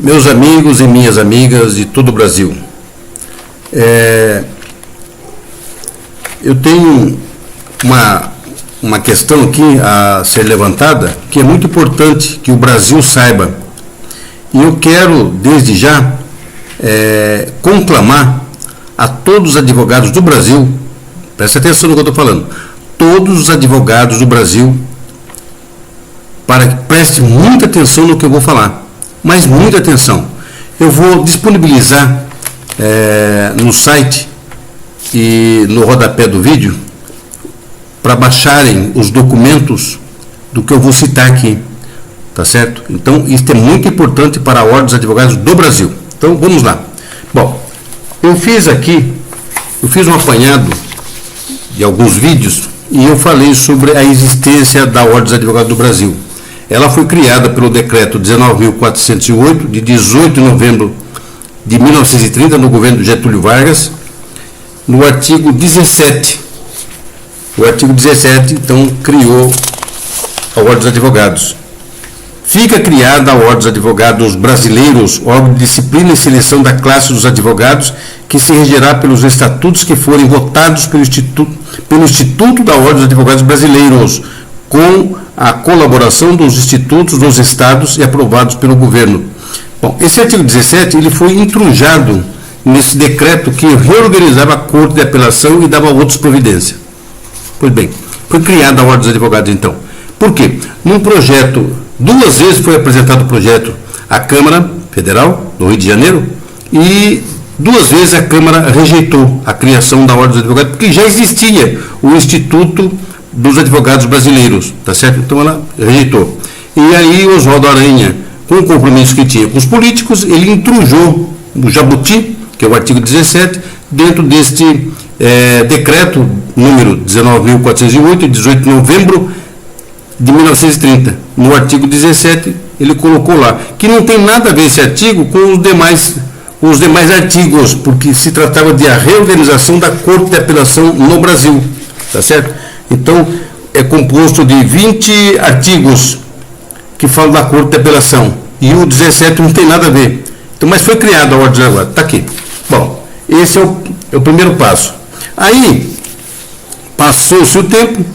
Meus amigos e minhas amigas de todo o Brasil, eu tenho uma questão aqui a ser levantada que é muito importante que o Brasil saiba, e eu quero desde já conclamar a todos os advogados do Brasil, presta atenção no que eu estou falando, todos os advogados do Brasil, para que preste muita atenção no que eu vou falar. Mas muita atenção, eu vou disponibilizar no site e no rodapé do vídeo para baixarem os documentos do que eu vou citar aqui, tá certo? Então, isso é muito importante para a Ordem dos Advogados do Brasil. Então, vamos lá. Bom, eu fiz um apanhado de alguns vídeos e eu falei sobre a existência da Ordem dos Advogados do Brasil. Ela foi criada pelo decreto 19.408, de 18 de novembro de 1930, no governo de Getúlio Vargas, no artigo 17. O artigo 17, então, criou a Ordem dos Advogados. Fica criada a Ordem dos Advogados Brasileiros, órgão de disciplina e seleção da classe dos advogados, que se regerá pelos estatutos que forem votados pelo Instituto da Ordem dos Advogados Brasileiros, com a colaboração dos institutos dos estados e aprovados pelo governo. Bom, esse artigo 17 ele foi intrujado nesse decreto que reorganizava a Corte de Apelação e dava outras providências. Pois bem, foi criada a Ordem dos Advogados então. Por quê? Num projeto, 2 vezes foi apresentado o projeto à Câmara Federal, no Rio de Janeiro, e 2 vezes a Câmara rejeitou a criação da Ordem dos Advogados, porque já existia o Instituto dos Advogados Brasileiros, tá certo? Então ela rejeitou. E aí Oswaldo Aranha, com o compromisso que tinha com os políticos, ele intrujou o jabuti, que é o artigo 17, dentro deste decreto número 19.408, de 18 de novembro de 1930. No artigo 17, ele colocou lá, que não tem nada a ver esse artigo com os demais artigos, porque se tratava de a reorganização da Corte de Apelação no Brasil, tá certo? Então, é composto de 20 artigos que falam da Corte de Apelação. E o 17 não tem nada a ver. Então, mas foi criada a Ordem agora. Está aqui. Bom, esse é o primeiro passo. Aí, passou-se o tempo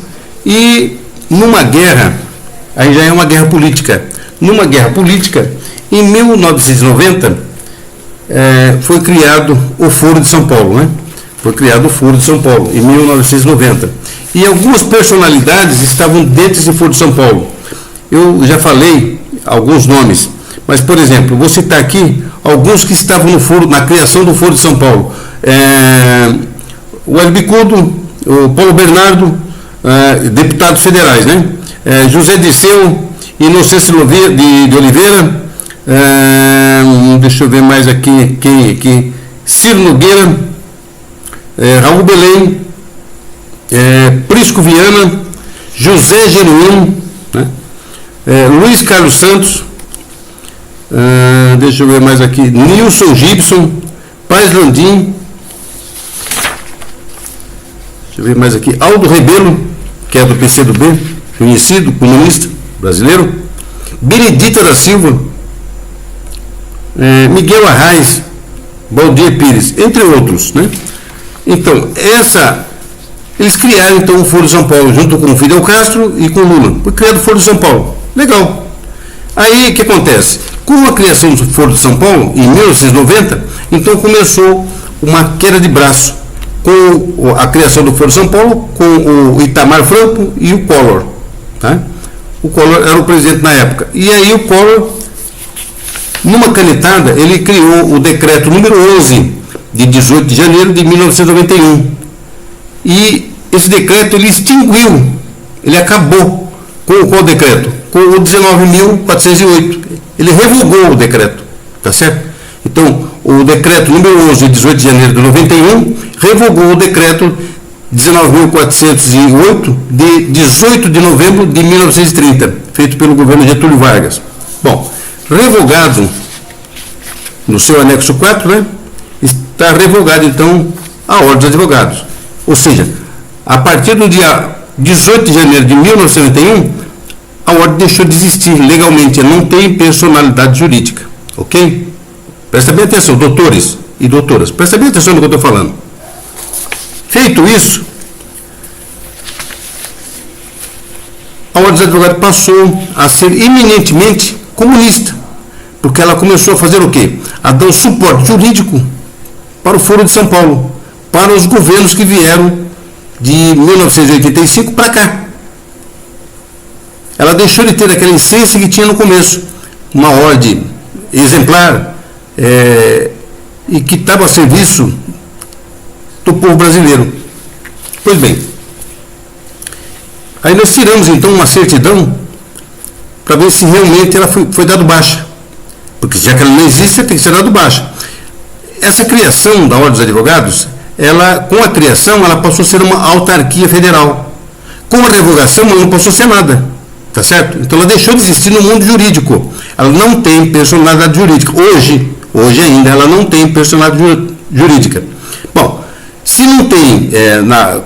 e numa guerra, aí já é uma guerra política. Numa guerra política, em 1990, foi criado o Foro de São Paulo, né? Foi criado o Foro de São Paulo, em 1990. E algumas personalidades estavam dentro desse Foro de São Paulo. Eu já falei alguns nomes, mas, por exemplo, vou citar aqui alguns que estavam no foro, na criação do Foro de São Paulo. O Hélio Bicudo, o Paulo Bernardo, deputados federais, né? José Disseu, Inocêncio de Oliveira, deixa eu ver mais aqui, quem aqui, Ciro Nogueira, Raul Belém, Prisco Viana, José Genuíno, né? Luiz Carlos Santos, deixa eu ver mais aqui, Nilson Gibson, Paz Landim, deixa eu ver mais aqui, Aldo Rebelo, que é do PCdoB, conhecido, comunista brasileiro, Benedita da Silva, Miguel Arraes, Valdir Pires, entre outros, né? Então, eles criaram então o Foro de São Paulo, junto com o Fidel Castro e com o Lula. Foi criado o Foro de São Paulo. Legal. Aí, o que acontece? Com a criação do Foro de São Paulo, em 1990, então começou uma queda de braço com a criação do Foro de São Paulo, com o Itamar Franco e o Collor. Tá? O Collor era o presidente na época. E aí o Collor, numa canetada, ele criou o decreto número 11, de 18 de janeiro de 1991. E esse decreto ele extinguiu, ele acabou com qual decreto? Com o 19.408. Ele revogou o decreto, tá certo? Então, o decreto número 11 de 18 de janeiro de 91 revogou o decreto 19.408 de 18 de novembro de 1930, feito pelo governo Getúlio Vargas. Bom, revogado no seu anexo 4, né? Está revogado então a Ordem dos Advogados. Ou seja, a partir do dia 18 de janeiro de 1991, a Ordem deixou de existir legalmente, não tem personalidade jurídica. Ok? Presta bem atenção, doutores e doutoras, presta bem atenção no que eu estou falando. Feito isso, a Ordem dos Advogados passou a ser eminentemente comunista, porque ela começou a fazer o quê? A dar um suporte jurídico para o Foro de São Paulo, para os governos que vieram de 1985 para cá. Ela deixou de ter aquela essência que tinha no começo, uma ordem exemplar e que estava a serviço do povo brasileiro. Pois bem, aí nós tiramos então uma certidão para ver se realmente ela foi dado baixa, porque já que ela não existe, tem que ser dado baixa. Essa criação da Ordem dos Advogados, com a criação, ela passou a ser uma autarquia federal. Com a revogação, ela não passou a ser nada. Tá certo? Então ela deixou de existir no mundo jurídico. Ela não tem personalidade jurídica. Hoje ainda, ela não tem personalidade jurídica. Bom, se não tem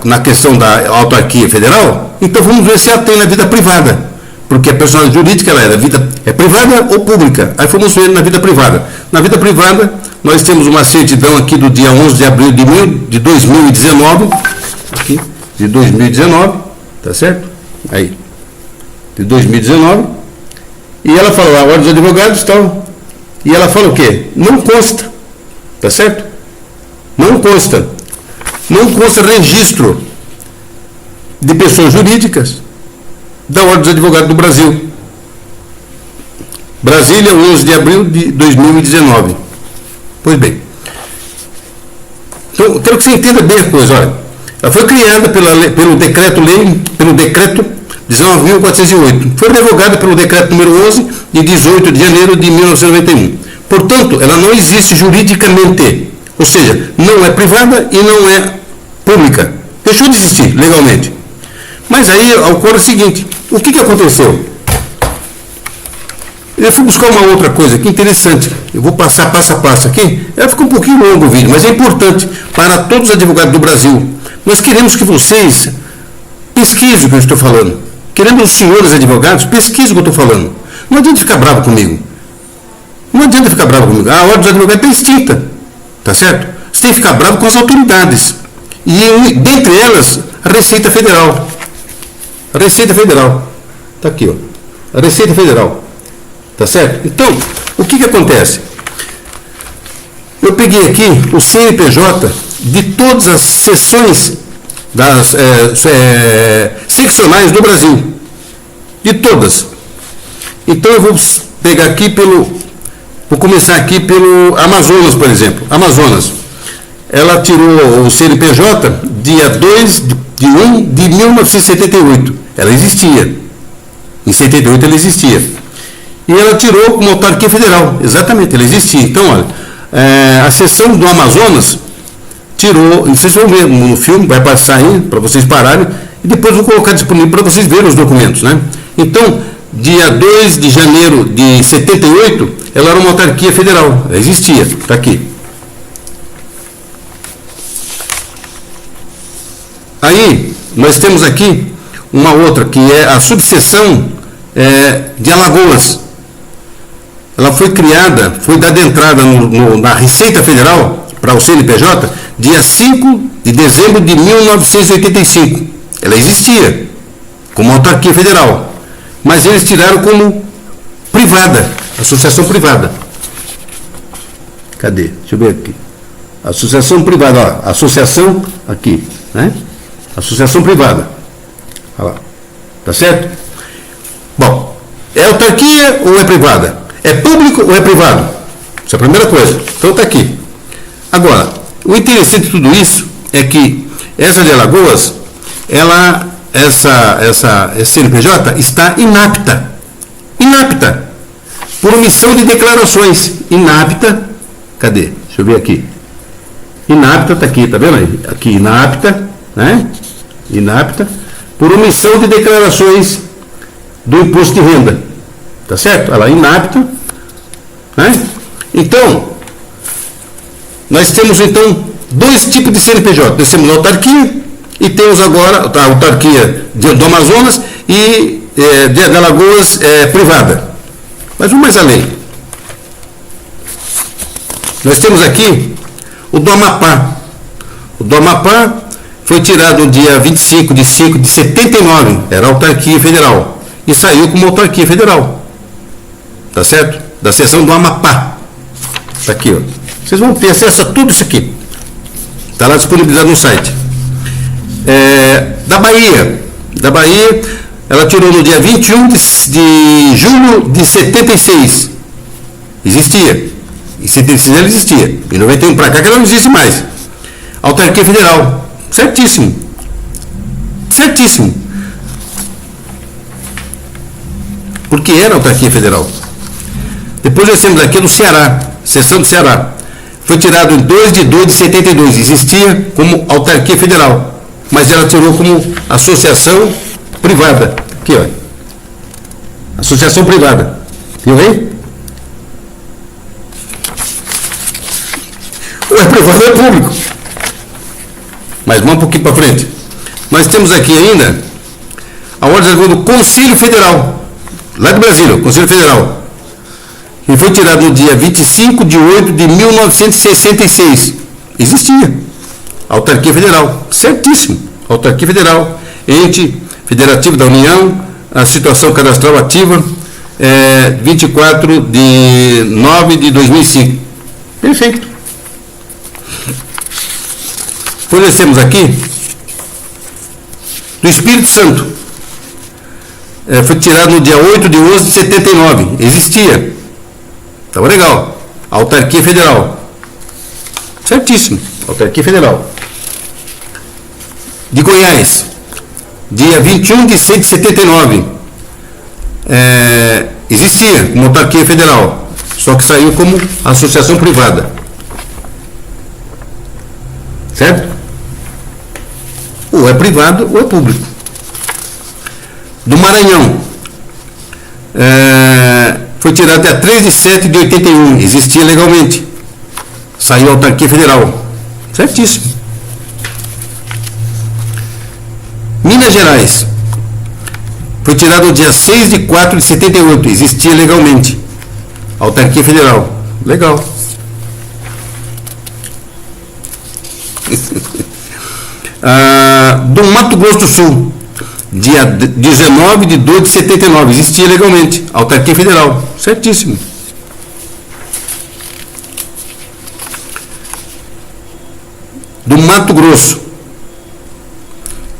na questão da autarquia federal, então vamos ver se ela tem na vida privada. Porque a personalidade jurídica ela é privada ou pública. Aí fomos ver na vida privada. Na vida privada, nós temos uma certidão aqui do dia 11 de abril de 2019. Aqui, de 2019, tá certo? Aí, de 2019. E ela falou, a Ordem dos Advogados tal. E ela fala o quê? Não consta. Tá certo? Não consta. Não consta registro de pessoas jurídicas da Ordem dos Advogados do Brasil. Brasília, 11 de abril de 2019. Pois bem. Então, quero que você entenda bem a coisa. Olha, ela foi criada pelo decreto-lei, pelo decreto 19.408. Foi revogada pelo decreto número 11, de 18 de janeiro de 1991. Portanto, ela não existe juridicamente. Ou seja, não é privada e não é pública. Deixou de existir legalmente. Mas aí ocorre o seguinte, o que aconteceu? Eu fui buscar uma outra coisa aqui interessante. Eu vou passar passo a passo aqui. Ficou um pouquinho longo o vídeo, mas é importante para todos os advogados do Brasil. Nós queremos que vocês pesquisem o que eu estou falando. Queremos os senhores advogados, pesquisem o que eu estou falando. Não adianta ficar bravo comigo. Não adianta ficar bravo comigo. A Ordem dos Advogados está extinta. Tá certo? Você tem que ficar bravo com as autoridades. E dentre elas, a Receita Federal. A Receita Federal. Está aqui, ó. A Receita Federal. Tá certo? Então, o que acontece? Eu peguei aqui o CNPJ de todas as seções das seccionais do Brasil. De todas. Então eu vou pegar aqui vou começar aqui pelo Amazonas, por exemplo. Amazonas. Ela tirou o CNPJ dia 2 de 1 de 1978. Ela existia. Em 78 ela existia. E ela tirou como autarquia federal. Exatamente, ela existia. Então, olha, a seção do Amazonas tirou, vocês vão ver no filme, vai passar aí, para vocês pararem, e depois vou colocar disponível para vocês verem os documentos, né? Então, dia 2 de janeiro de 78, ela era uma autarquia federal, ela existia, está aqui. Aí, nós temos aqui uma outra, que é a subseção de Alagoas. Ela foi criada, foi dada entrada na Receita Federal, para o CNPJ, dia 5 de dezembro de 1985. Ela existia, como autarquia federal. Mas eles tiraram como privada, associação privada. Cadê? Deixa eu ver aqui. Associação privada, ó, associação aqui, né? Associação privada. Olha lá. Tá certo? Bom, é autarquia ou é privada? É público ou é privado? Essa é a primeira coisa. Então está aqui. Agora, o interessante de tudo isso é que essa de Alagoas, essa CNPJ está inapta. Inapta. Por omissão de declarações. Inapta. Cadê? Deixa eu ver aqui. Inapta, está aqui, tá vendo aí? Aqui, inapta, né? Inapta. Por omissão de declarações do imposto de renda. Tá certo? Ela é inapta, né? Então, nós temos então dois tipos de CNPJ. Nós temos a autarquia e temos agora a autarquia do Amazonas e de Alagoas privada. Mas vamos mais além. Nós temos aqui o do Amapá. O do Amapá foi tirado no dia 25 de 5 de 79, era autarquia federal, e saiu como autarquia federal. Tá certo? Da seção do Amapá. Tá aqui, ó. Vocês vão ter acesso a tudo isso aqui. Está lá disponibilizado no site. Da Bahia. Da Bahia, ela tirou no dia 21 de julho de 76. Existia. Em 76 ela existia. Em 91 para cá que ela não existe mais. Autarquia federal. Certíssimo. Certíssimo. Porque era autarquia federal. Depois nós temos aqui no Ceará, seção do Ceará. Foi tirado em 2 de 2 de 72. Existia como autarquia federal. Mas ela tirou como associação privada. Aqui, ó. Associação privada. Viu aí? Ou é privado ou é público. Mas vamos um pouquinho para frente. Nós temos aqui ainda a ordem do Conselho Federal, lá de Brasília, Conselho Federal. E foi tirado no dia 25 de 8 de 1966. Existia. Autarquia Federal. Certíssimo. Autarquia Federal. Ente Federativo da União. A situação cadastral ativa. 24 de 9 de 2005. Perfeito. Depois nós temos aqui do Espírito Santo. Foi tirado no dia 8 de 11 de 79. Existia. Estava legal. Autarquia Federal. Certíssimo. Autarquia Federal. De Goiás. Dia 21 de 6 de 79. Existia como autarquia federal. Só que saiu como associação privada. Certo? Ou é privado ou é público. Do Maranhão. Foi tirado dia 3 de 7 de 81. Existia legalmente. Saiu autarquia federal. Certíssimo. Minas Gerais. Foi tirado no dia 6 de 4 de 78. Existia legalmente. Autarquia federal. Legal. Do Mato Grosso do Sul, dia 19 de 2 de 79, existia legalmente, autarquia federal, certíssimo. Do Mato Grosso,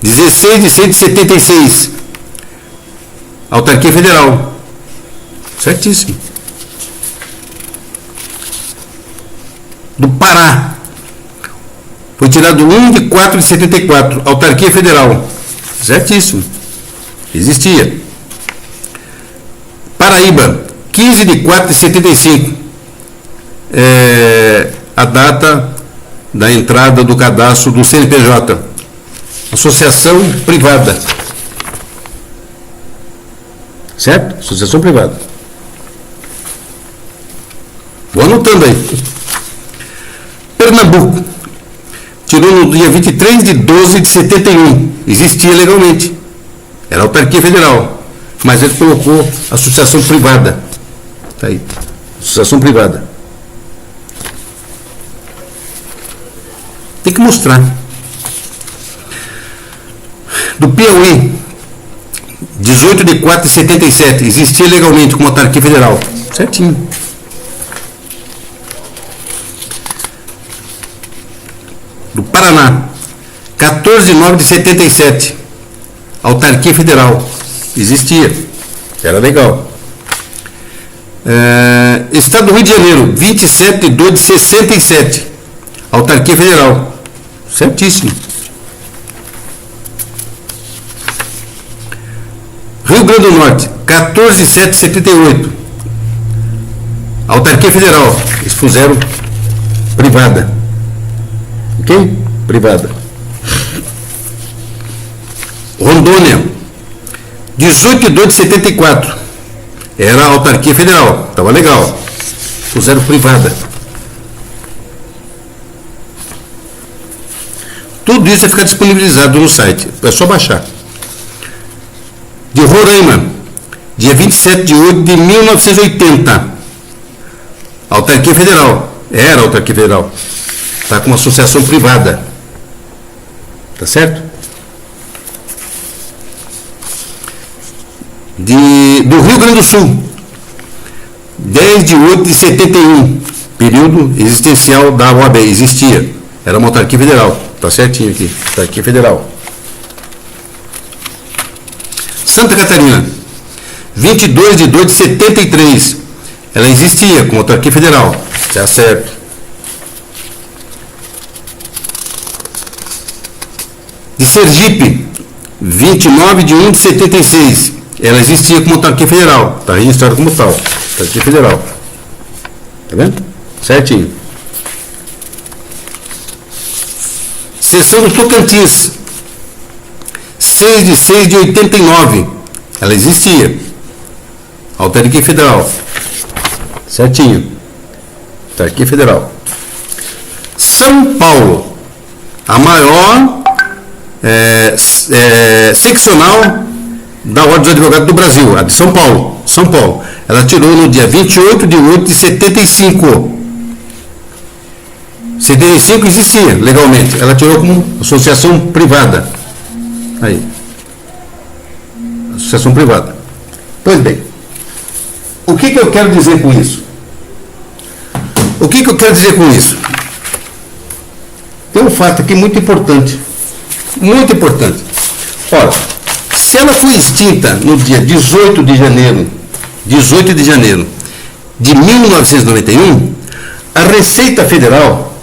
16 de 6 de 76, autarquia federal, certíssimo. Do Pará, foi tirado 1 de 4 de 74, autarquia federal. Certíssimo. Existia. Paraíba, 15 de 4 de 75. A data da entrada do cadastro do CNPJ. Associação privada. Certo? Associação privada. Vou anotando aí. Pernambuco. Tirou no dia 23 de 12 de 71. Existia legalmente. Era autarquia federal. Mas ele colocou associação privada. Está aí. Associação privada. Tem que mostrar. Do Piauí. 18 de 4 de 77. Existia legalmente como autarquia federal. Certinho. Do Paraná, 14 de 9 de 77, autarquia federal, existia, era legal. Estado do Rio de Janeiro, 27 de 2 de 67, autarquia federal, certíssimo. Rio Grande do Norte, 14 de 7 de 78, autarquia federal, eles fizeram privada. Ok? Privada. Rondônia, 18 de 2 de 74. Era autarquia federal. Estava legal. Puseram privada. Tudo isso vai ficar disponibilizado no site. É só baixar. De Roraima, dia 27 de 8 de 1980. Autarquia federal. Era autarquia federal. Está com uma associação privada. Tá certo? Do Rio Grande do Sul, 10 de 8 de 71, período existencial da OAB, existia. Era uma autarquia federal. Tá certinho aqui, autarquia federal. Santa Catarina, 22 de 2 de 73, ela existia como autarquia federal. Tá certo. De Sergipe, 29 de 1 de 76, ela existia como autarquia federal. Está registrada como tal, autarquia federal. Tá vendo? Certinho. Seção do Tocantins, 6 de 6 de 89, ela existia. Autarquia federal. Certinho. Autarquia federal. São Paulo, a maior seccional da Ordem dos Advogados do Brasil, a de São Paulo. São Paulo. Ela tirou no dia 28 de 8 de 75. 75 existia legalmente. Ela tirou como associação privada. Aí. Associação privada. Pois bem. O que eu quero dizer com isso? O que eu quero dizer com isso? Tem um fato aqui muito importante. Muito importante. Ora, se ela foi extinta no dia 18 de janeiro de 1991, a Receita Federal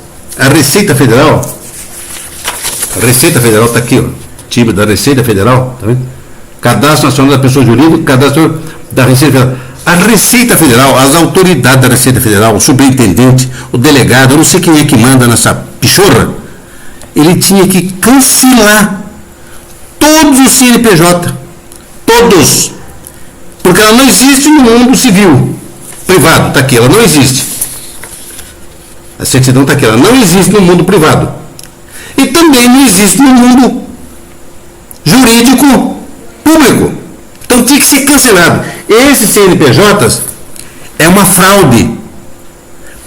está aqui, ó, time da Receita Federal, tá vendo? Cadastro Nacional da Pessoa Jurídica, Cadastro da Receita Federal. A Receita Federal, as autoridades da Receita Federal, o superintendente, o delegado, eu não sei quem é que manda nessa pichorra, ele tinha que cancelar todos os CNPJ, todos, porque ela não existe no mundo civil, privado, está aqui, ela não existe. A certidão está aqui, ela não existe no mundo privado. E também não existe no mundo jurídico público. Então tinha que ser cancelado. Esses CNPJs é uma fraude.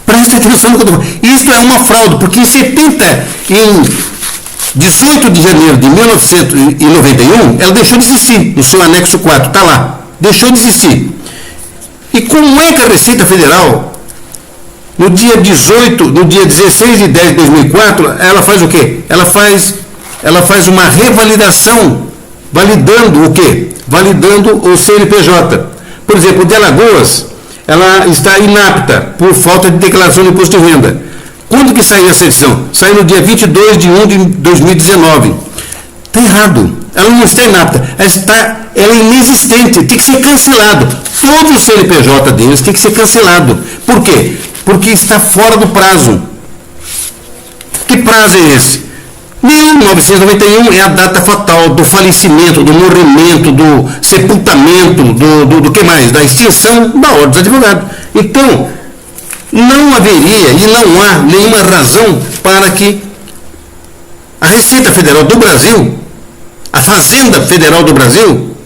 Presta atenção no que eu estou falando. Isto é uma fraude, porque em 18 de janeiro de 1991, ela deixou de existir, no seu anexo 4, está lá. Deixou de existir. E como é que a Receita Federal, no dia 16 de 10 de 2004, ela faz o quê? Ela faz uma revalidação, validando o quê? Validando o CNPJ. Por exemplo, o de Alagoas, ela está inapta por falta de declaração de imposto de renda. Quando que saiu essa edição? Saiu no dia 22 de 1 de 2019. Está errado. Ela não está inapta. Ela é inexistente. Tem que ser cancelado. Todo o CNPJ deles tem que ser cancelado. Por quê? Porque está fora do prazo. Que prazo é esse? 1991 é a data fatal do falecimento, do morrimento, do sepultamento, do que mais? Da extinção da Ordem dos Advogados. Então, não haveria e não há nenhuma razão para que a Receita Federal do Brasil, a Fazenda Federal do Brasil,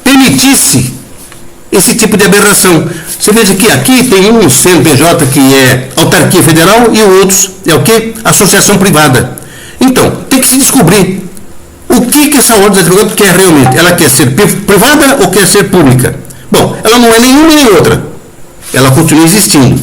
permitisse esse tipo de aberração. Você veja que aqui tem um CNPJ que é autarquia federal e outros é o quê? Associação privada. Então, tem que se descobrir o que essa Ordem dos Advogados quer realmente. Ela quer ser privada ou quer ser pública? Bom, ela não é nenhuma nem outra. Ela continua existindo.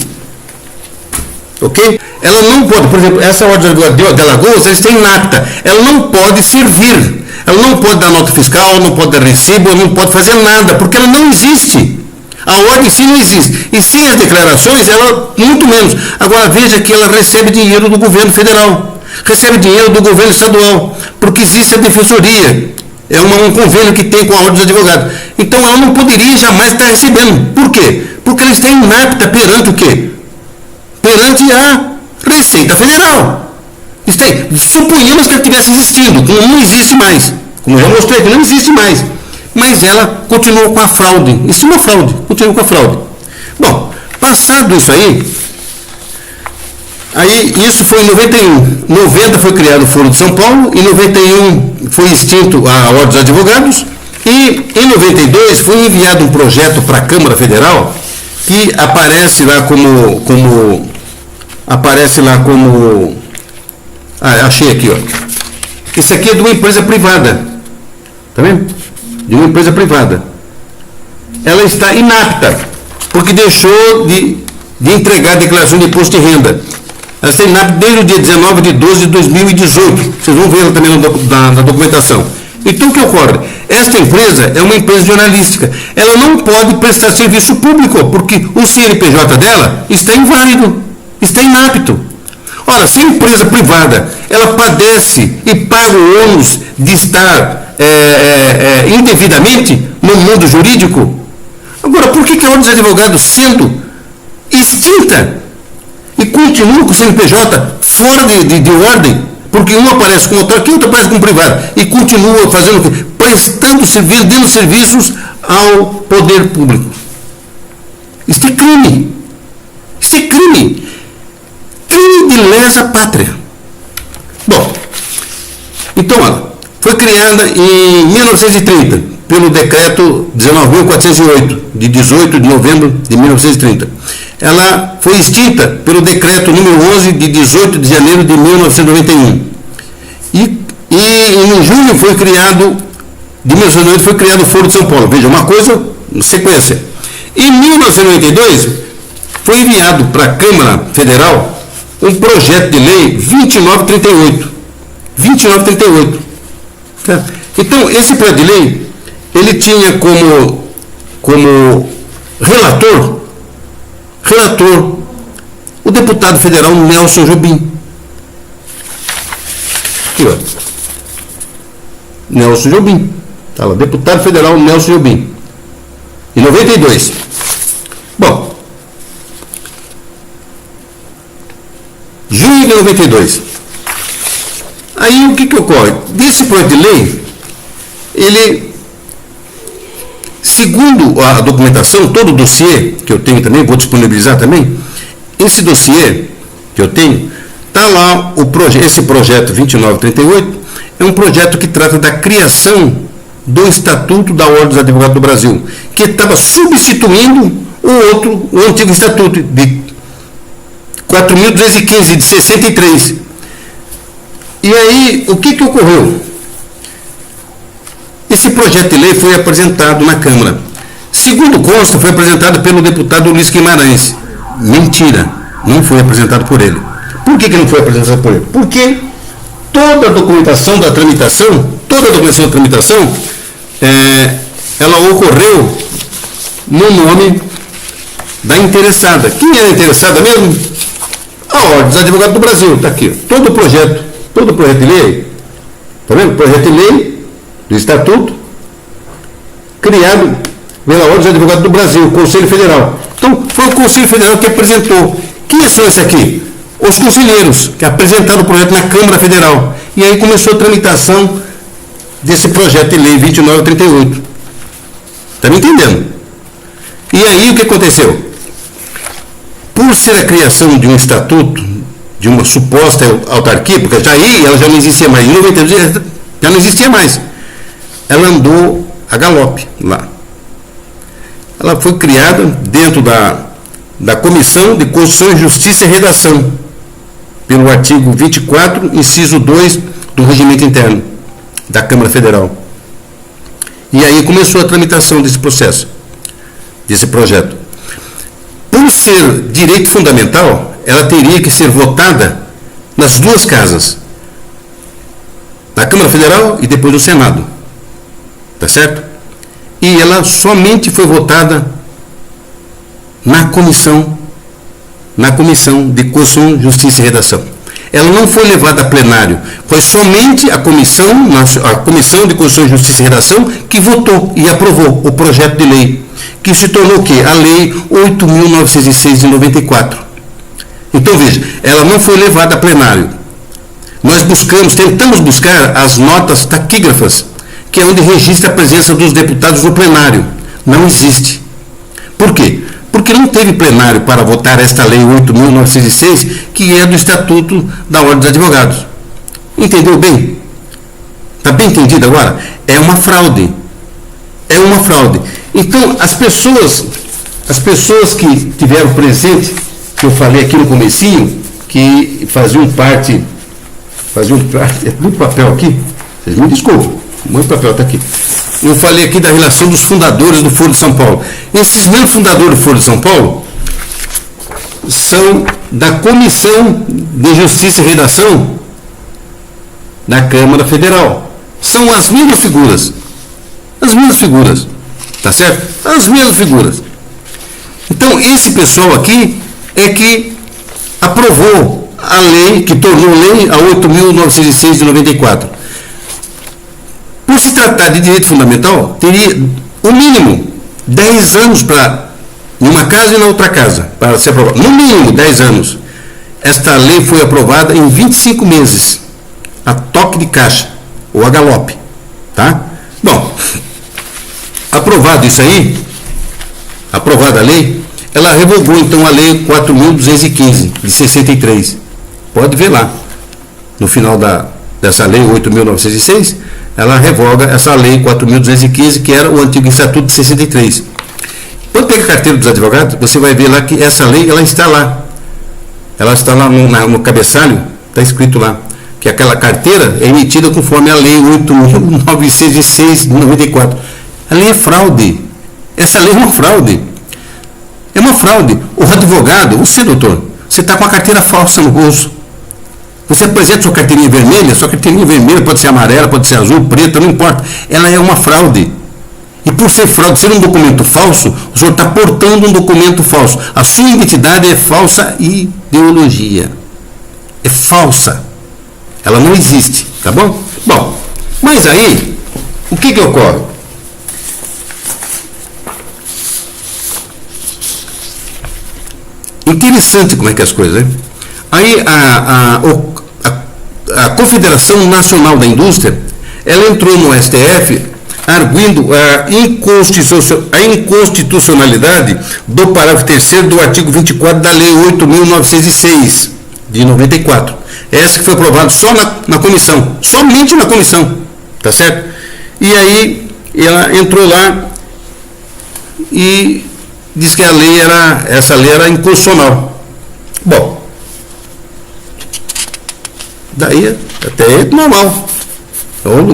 Ok? Ela não pode, por exemplo, essa Ordem dos Advogados de Alagoas, ela está inapta. Ela não pode servir. Ela não pode dar nota fiscal, não pode dar recibo, ela não pode fazer nada, porque ela não existe. A ordem em si não existe. E sem as declarações, ela muito menos. Agora veja que ela recebe dinheiro do governo federal, recebe dinheiro do governo estadual, porque existe a defensoria. É um convênio que tem com a Ordem dos Advogados. Então ela não poderia jamais estar recebendo. Por quê? Porque ela está inapta perante o quê? Perante a Receita Federal. Suponhamos que ela estivesse existindo, como não existe mais. Como eu já mostrei que não existe mais. Mas ela continuou com a fraude. Isso é uma fraude, continuou com a fraude. Bom, passado isso aí isso foi em 91. 90 foi criado o Foro de São Paulo, em 91 foi extinto a Ordem dos Advogados, e em 92 foi enviado um projeto para a Câmara Federal que aparece lá como achei aqui, ó. Esse aqui é de uma empresa privada, tá vendo? De uma empresa privada. Ela está inapta, porque deixou de entregar a declaração de imposto de renda. Ela está inapta desde o dia 19 de 12 de 2018. Vocês vão ver ela também na documentação. Então, o que ocorre? Esta empresa é uma empresa jornalística. Ela não pode prestar serviço público, porque o CNPJ dela está inválido, está inapto. Ora, se a empresa privada, ela padece e paga o ônus de estar indevidamente no mundo jurídico, agora, por que a Ordem dos Advogados, sendo extinta, e continua com o CNPJ fora de ordem, porque um aparece com outro aqui, outro aparece com o privado, e continua fazendo o quê? Prestando serviço, dando serviços ao poder público. Isso é crime. Isso é crime. Crime de lesa pátria. Bom, então, olha, foi criada em 1930, pelo decreto 19.408, de 18 de novembro de 1930. Ela foi extinta pelo decreto número 11, de 18 de janeiro de 1991. E em junho foi criado, de 1990, foi criado o Foro de São Paulo. Veja, uma coisa, sequência. Em 1992, foi enviado para a Câmara Federal um projeto de lei 2938. 2938. Tá? Então, esse projeto de lei, ele tinha como relator o deputado federal Nelson Jobim. Aqui, ó. Nelson Jobim. Tá lá, deputado federal Nelson Jobim. Em 92. Bom, junho de 92. Aí o que ocorre? Desse projeto de lei, ele, segundo a documentação, todo o dossiê que eu tenho também, vou disponibilizar também, esse dossiê que eu tenho, está lá esse projeto 2938, é um projeto que trata da criação do Estatuto da Ordem dos Advogados do Brasil, que estava substituindo o antigo Estatuto de 4.215, de 63. E aí, o que ocorreu? Esse projeto de lei foi apresentado na Câmara. Segundo consta, foi apresentado pelo deputado Luiz Guimarães. Mentira, não foi apresentado por ele. Por que não foi apresentado por ele? Porque toda a documentação da tramitação, ela ocorreu no nome da interessada. Quem era a interessada mesmo? A Ordem dos Advogados do Brasil. Está aqui. Todo o projeto de lei, está vendo? Projeto de lei do Estatuto, criado pela Ordem dos Advogados do Brasil, o Conselho Federal. Então, foi o Conselho Federal que apresentou. Quem são esses aqui? Os conselheiros que apresentaram o projeto na Câmara Federal. E aí começou a tramitação desse projeto de lei 2938. Está me entendendo? E aí o que aconteceu? Por ser a criação de um estatuto, de uma suposta autarquia, porque ela já não existia mais, em 92 já não existia mais. Ela andou a galope lá. Ela foi criada dentro da Comissão de Constituição, Justiça e Redação, pelo artigo 24, inciso 2 do Regimento Interno da Câmara Federal. E aí começou a tramitação desse processo, desse projeto. Por ser direito fundamental, ela teria que ser votada nas duas casas, na Câmara Federal e depois no Senado. Tá certo? E ela somente foi votada na comissão de Constituição, Justiça e Redação. Ela não foi levada a plenário, foi somente a Comissão de Constituição, Justiça e Redação que votou e aprovou o projeto de lei, que se tornou o quê? A Lei 8.906 de 94. Então, veja, ela não foi levada a plenário. Nós tentamos buscar as notas taquígrafas, que é onde registra a presença dos deputados no plenário. Não existe. Por quê? Porque não teve plenário para votar esta Lei 8.906, que é do Estatuto da Ordem dos Advogados. Entendeu bem? Está bem entendido agora? É uma fraude. É uma fraude. Então, as pessoas As pessoas que tiveram presente, que eu falei aqui no comecinho, que faziam parte, é muito papel aqui, vocês me desculpem, muito papel está aqui. Eu falei aqui da relação dos fundadores do Foro de São Paulo. Esses mesmos fundadores do Foro de São Paulo são da Comissão de Justiça e Redação da Câmara Federal. São as mesmas figuras. As mesmas figuras. Tá certo? As mesmas figuras. Então, esse pessoal aqui é que aprovou a lei, que tornou lei a 8.906 de 94. Por se tratar de direito fundamental, teria o mínimo 10 anos para numa casa e na outra casa, para ser aprovado. No mínimo 10 anos. Esta lei foi aprovada em 25 meses, a toque de caixa, ou a galope. Tá? Bom, aprovado isso aí, aprovada a lei, ela revogou então a lei 4.215, de 63. Pode ver lá, no final dessa lei 8.906, ela revoga essa lei 4.215, que era o antigo Estatuto de 63. Quando pega a carteira dos advogados, você vai ver lá que essa lei, ela está lá. Ela está lá no cabeçalho, está escrito lá, que aquela carteira é emitida conforme a lei 8.906 de 94. A lei é fraude. Essa lei é uma fraude. É uma fraude. O advogado, você, doutor, você está com a carteira falsa no bolso. Você apresenta sua carteirinha vermelha pode ser amarela, pode ser azul, preta, não importa. Ela é uma fraude. E por ser fraude, ser um documento falso, o senhor está portando um documento falso. A sua identidade é falsa ideologia. É falsa. Ela não existe, tá bom? Bom, mas aí, o que ocorre? Interessante como é que é as coisas, né? Aí a Confederação Nacional da Indústria, ela entrou no STF arguindo a inconstitucionalidade do parágrafo 3º do artigo 24 da Lei 8.906 de 94. Essa que foi aprovada só na comissão, somente na comissão, tá certo? E aí ela entrou lá e disse que essa lei era inconstitucional. Bom, daí até é normal,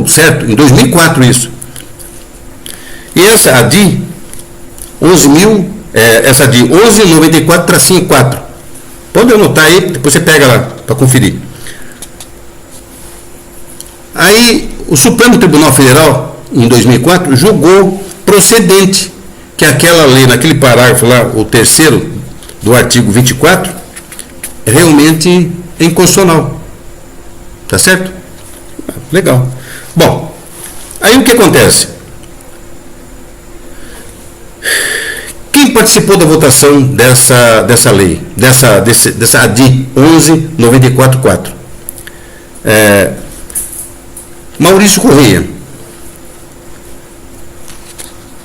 certo? Em 2004 isso. E essa ADI 11.94-4. Pode anotar aí, depois você pega lá para conferir. Aí o Supremo Tribunal Federal, em 2004, julgou procedente que aquela lei, naquele parágrafo lá, o 3º do artigo 24, realmente é inconstitucional. Tá certo? Legal. Bom, aí o que acontece? Quem participou da votação dessa lei, dessa ADI 11.94.4? Maurício Correia,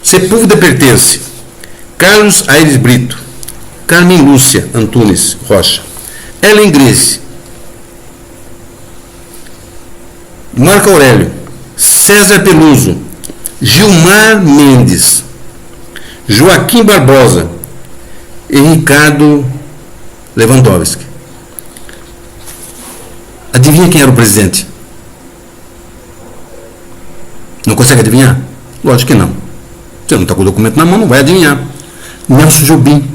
Sepúlveda Pertence, Carlos Aires Brito, Carmen Lúcia Antunes Rocha, Ellen Grace, Marco Aurélio, César Peluso, Gilmar Mendes, Joaquim Barbosa e Ricardo Lewandowski. Adivinha quem era o presidente? Não consegue adivinhar? Lógico que não. Você não está com o documento na mão, não vai adivinhar. Nelson Jobim.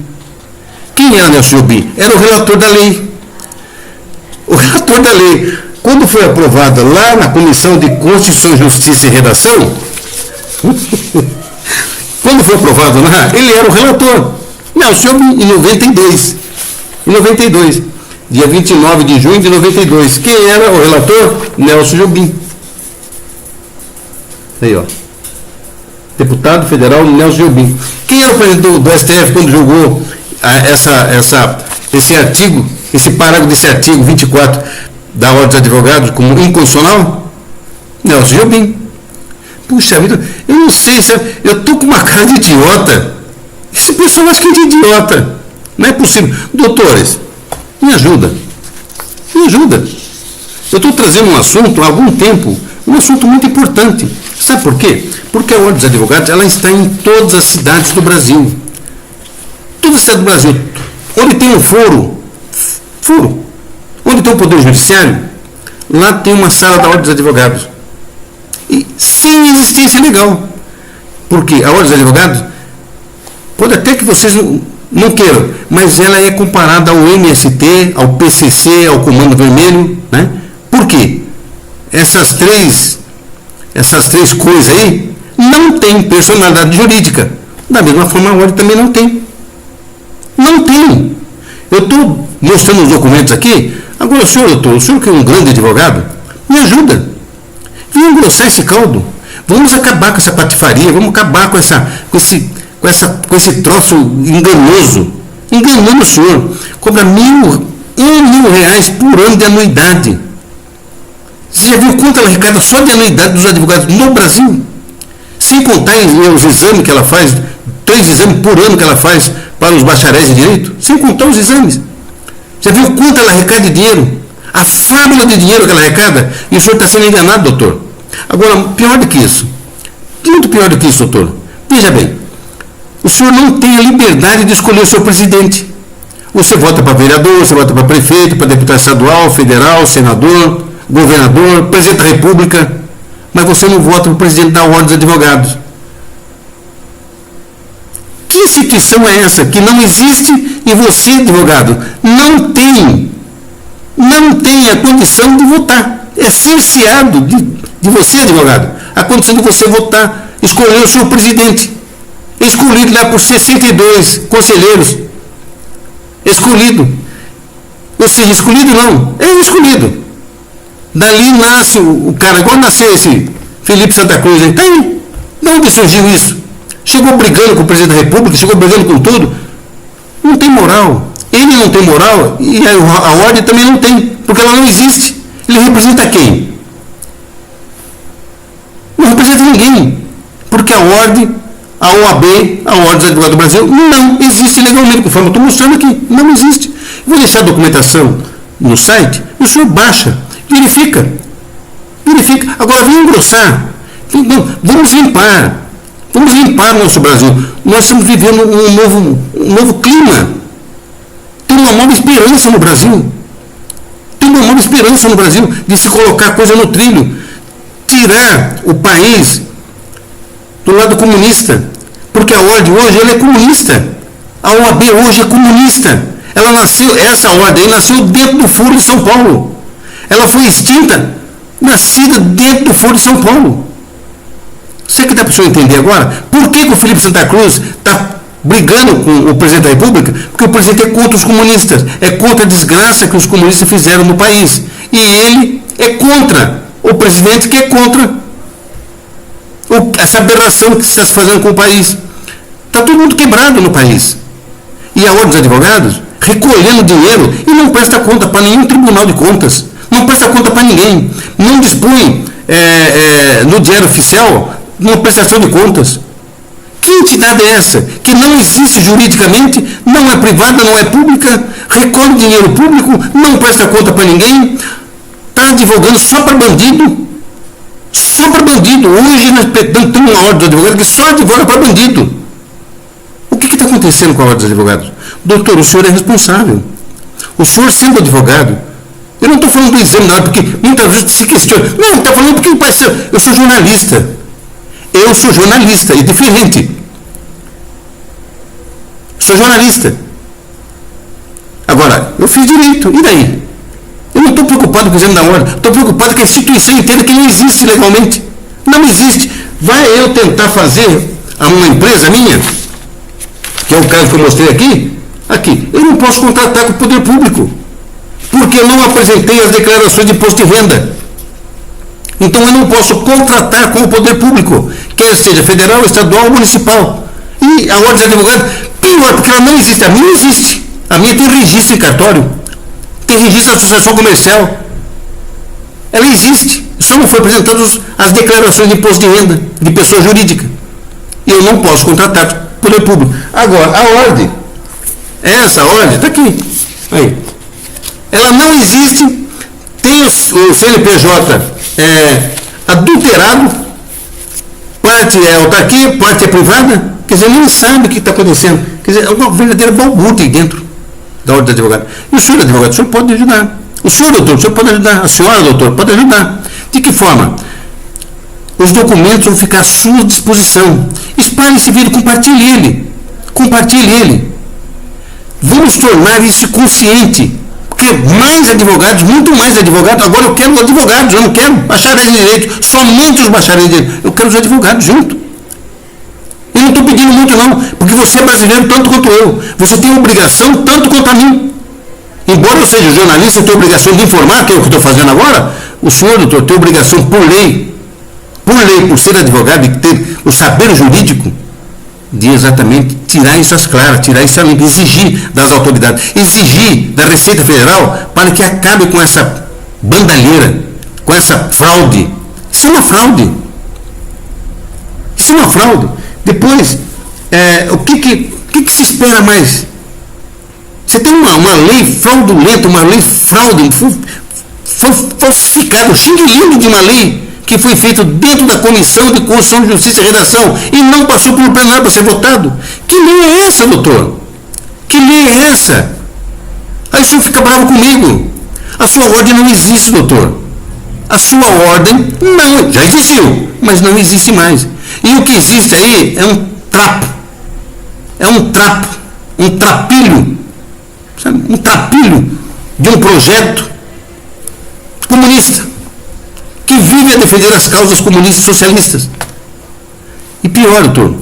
Quem era Nelson Jobim? Era o relator da lei. O relator da lei. Quando foi aprovado lá na Comissão de Constituição, Justiça e Redação, quando foi aprovado lá, ele era o relator. Nelson Jobim, em 92. Em 92. Dia 29 de junho de 92. Quem era o relator? Nelson Jobim. Aí, ó. Deputado federal Nelson Jobim. Quem era o presidente do STF quando julgou esse artigo, esse parágrafo desse artigo 24 da Ordem dos Advogados como inconstitucional? Nelson Jobim. Puxa vida, eu não sei, sabe? Eu tô com uma cara de idiota. Esse pessoal acha que é de idiota. Não é possível. Doutores, me ajuda. Me ajuda. Eu estou trazendo um assunto há algum tempo, um assunto muito importante. Sabe por quê? Porque a Ordem dos Advogados ela está em todas as cidades do Brasil. Toda cidade do Brasil, onde tem um foro, onde tem um poder judiciário, lá tem uma sala da Ordem dos Advogados. E sem existência legal. Porque a Ordem dos Advogados, pode até que vocês não queiram, mas ela é comparada ao MST, ao PCC, ao Comando Vermelho, né? Por quê? Essas três coisas aí não têm personalidade jurídica. Da mesma forma, a Ordem também não tem. Não tem. Eu estou mostrando os documentos aqui. Agora, senhor doutor, o senhor que é um grande advogado, me ajuda. Venha engrossar esse caldo. Vamos acabar com essa patifaria, vamos acabar com esse troço enganoso. Enganando o senhor. Cobra R$1.000 por ano de anuidade. Você já viu quanto ela arrecada só de anuidade dos advogados no Brasil? Sem contar os exames que ela faz, 3 exames por ano que ela faz para os bacharéis de direito, sem contar os exames. Já viu quanto ela arrecada de dinheiro? A fábula de dinheiro que ela arrecada, e o senhor está sendo enganado, doutor. Agora, pior do que isso, muito pior do que isso, doutor. Veja bem, o senhor não tem a liberdade de escolher o seu presidente. Você vota para vereador, você vota para prefeito, para deputado estadual, federal, senador, governador, presidente da república, mas você não vota para o presidente da Ordem dos Advogados. Que instituição é essa que não existe e você, advogado, não tem a condição de votar? É cerceado de você, advogado, a condição de você votar, escolher o seu presidente, escolhido lá por 62 conselheiros, escolhido, ou seja, escolhido não, é escolhido. Dali nasce o cara, igual nasceu esse Felipe Santa Cruz, aí, tá aí. De onde surgiu isso? Chegou brigando com o presidente da República, chegou brigando com tudo. Não tem moral. Ele não tem moral e a Ordem também não tem, porque ela não existe. Ele representa quem? Não representa ninguém. Porque a Ordem, a OAB, a Ordem dos Advogados do Brasil, não existe legalmente, conforme eu estou mostrando aqui. Não existe. Vou deixar a documentação no site, o senhor baixa, verifica. Agora vem engrossar. Vamos limpar o nosso Brasil. Nós estamos vivendo um novo clima. Tem uma nova esperança no Brasil. De se colocar a coisa no trilho. Tirar o país do lado comunista. Porque a Ordem hoje ela é comunista. A OAB hoje é comunista. Essa Ordem nasceu dentro do Foro de São Paulo. Ela foi extinta, nascida dentro do Foro de São Paulo. Você que dá para o senhor entender agora, por que o Felipe Santa Cruz está brigando com o presidente da República? Porque o presidente é contra os comunistas, é contra a desgraça que os comunistas fizeram no país. E ele é contra o presidente que é contra essa aberração que está se fazendo com o país. Está todo mundo quebrado no país. E a Ordem dos Advogados recolhendo dinheiro e não presta conta para nenhum tribunal de contas. Não presta conta para ninguém. Não dispõe no Diário Oficial uma prestação de contas. Que entidade é essa? Que não existe juridicamente, não é privada, não é pública, recolhe dinheiro público, não presta conta para ninguém, está advogando só para bandido. Só para bandido. Hoje nós temos uma ordem dos advogados que só advoga para bandido. O que está acontecendo com a ordem dos advogados? Doutor, o senhor é responsável. O senhor sendo advogado, eu não estou falando do exame, não, porque muitas vezes se questiona. Não, está falando porque eu sou jornalista. Eu sou jornalista, é diferente. Sou jornalista. Agora, eu fiz direito, e daí? Eu não estou preocupado com o exame da ordem, estou preocupado com a instituição inteira que não existe legalmente. Não existe. Vai eu tentar fazer a uma empresa minha, que é o caso que eu mostrei aqui, eu não posso contratar com o poder público, porque eu não apresentei as declarações de imposto de renda. Então eu não posso contratar com o poder público, quer seja federal, estadual ou municipal. E a ordem dos advogados, pior, porque ela não existe. A minha não existe. A minha tem registro em cartório, tem registro de associação comercial. Ela existe. Só não foi apresentadas as declarações de imposto de renda de pessoa jurídica. E eu não posso contratar com o poder público. Agora, a ordem, essa ordem, está aqui. Aí. Ela não existe, tem o CNPJ adulterado, parte é autarquia, parte é privada, Quer dizer, nem sabe o que está acontecendo. Quer dizer, é uma verdadeira balbúrdia aí dentro da ordem dos advogados. E o senhor advogado, o senhor pode ajudar. O senhor doutor, o senhor pode ajudar. A senhora doutor, pode ajudar. De que forma? Os documentos vão ficar à sua disposição. Espalhe esse vídeo, compartilhe ele. Compartilhe ele. Vamos tornar isso consciente. Porque mais advogados, muito mais advogados, agora eu quero advogados, eu não quero bacharéis de direito, somente os bacharéis de direito. Eu quero os advogados junto. Eu não estou pedindo muito não, porque você é brasileiro tanto quanto eu. Você tem obrigação tanto quanto a mim. Embora eu seja jornalista, eu tenho obrigação de informar, que é o que eu estou fazendo agora, o senhor, doutor, tem obrigação por lei, por ser advogado e ter o saber jurídico, de exatamente tirar isso às claras, tirar isso a limpo, exigir das autoridades, exigir da Receita Federal para que acabe com essa bandalheira, com essa fraude. Isso é uma fraude. Isso é uma fraude. Depois, o que se espera mais? Você tem uma lei fraudulenta, uma lei fraude, falsificada, um xing-lingue de uma lei que foi feita dentro da Comissão de Constituição, Justiça e Redação e não passou pelo plenário para ser votado. Que lei é essa, doutor? Que lei é essa? Aí o senhor fica bravo comigo. A sua ordem não existe, doutor. A sua ordem não, já existiu, mas não existe mais. E o que existe aí é um trapo. É um trapo, um trapilho, sabe? Um trapilho de um projeto comunista que vive a defender as causas comunistas socialistas. E pior, doutor,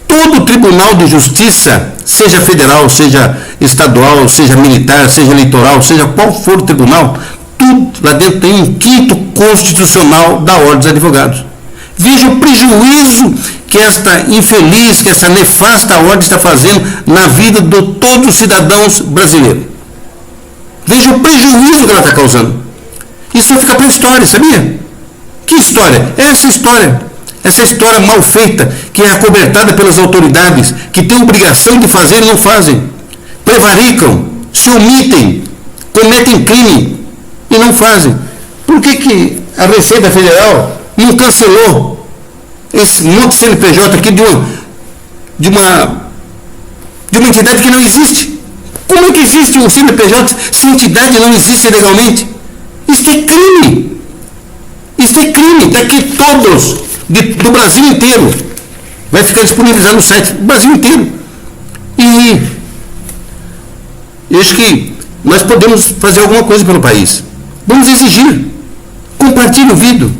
todo tribunal de justiça, seja federal, seja estadual, seja militar, seja eleitoral, seja qual for o tribunal, tudo lá dentro tem um quinto constitucional da Ordem dos Advogados. Veja o prejuízo que esta infeliz, que essa nefasta ordem está fazendo na vida de todos os cidadãos brasileiros. Veja o prejuízo que ela está causando. Isso vai ficar para a história, sabia? Que história? Essa história mal feita, que é acobertada pelas autoridades, que têm obrigação de fazer e não fazem. Prevaricam, se omitem, cometem crime e não fazem. Por que a Receita Federal não cancelou esse monte de CNPJ aqui de uma entidade que não existe? Como é que existe um CNPJ se a entidade não existe legalmente? Isso é crime. Isso é crime. Está aqui todos, do Brasil inteiro. Vai ficar disponibilizado no site do Brasil inteiro. E eu acho que nós podemos fazer alguma coisa pelo país. Vamos exigir. Compartilhe o vídeo.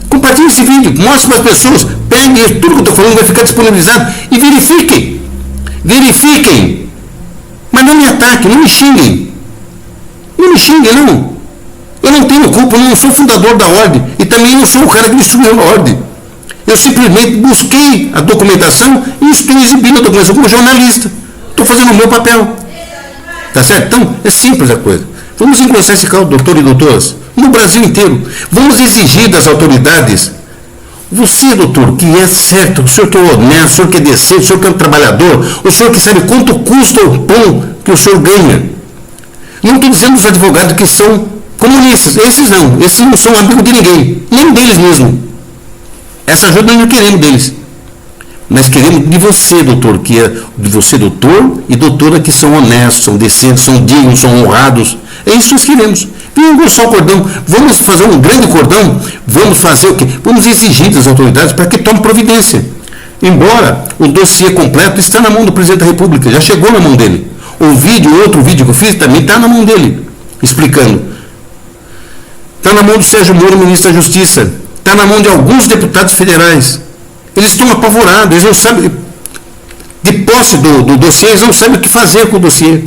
Compartilhe esse vídeo. Mostre para as pessoas. Pegue tudo que eu estou falando, vai ficar disponibilizado. E verifiquem. Verifiquem. Mas não me ataquem, não me xinguem. Não me xinguem, não. Eu não tenho culpa, eu não sou fundador da ordem. E também não sou o cara que destruiu a ordem. Eu simplesmente busquei a documentação e estou exibindo a documentação como jornalista. Estou fazendo o meu papel. Tá certo? Então, é simples a coisa. Vamos engrossar esse caldo, doutor e doutoras, no Brasil inteiro. Vamos exigir das autoridades. Você, doutor, que é certo, o senhor que é honesto, o senhor que é decente, o senhor que é um trabalhador, o senhor que sabe quanto custa o pão que o senhor ganha. Não estou dizendo os advogados que são comunistas, esses não são amigos de ninguém, nem deles mesmo. Essa ajuda nós não queremos deles. Nós queremos de você, doutor, que é de você, doutor e doutora, que são honestos, são decentes, são dignos, são honrados. É isso que nós queremos. Vamos engrossar o cordão, vamos fazer um grande cordão, vamos fazer o quê? Vamos exigir das autoridades para que tomem providência. Embora o dossiê completo está na mão do presidente da República, já chegou na mão dele. Outro vídeo que eu fiz também está na mão dele, explicando. Está na mão do Sérgio Moro, ministro da Justiça. Está na mão de alguns deputados federais. Eles estão apavorados, eles não sabem, de posse do dossiê, eles não sabem o que fazer com o dossiê.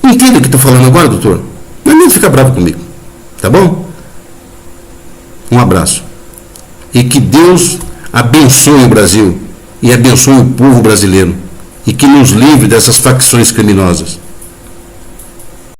Entende o que estou falando agora, doutor? Não fica bravo comigo, tá bom? Um abraço. E que Deus abençoe o Brasil e abençoe o povo brasileiro e que nos livre dessas facções criminosas.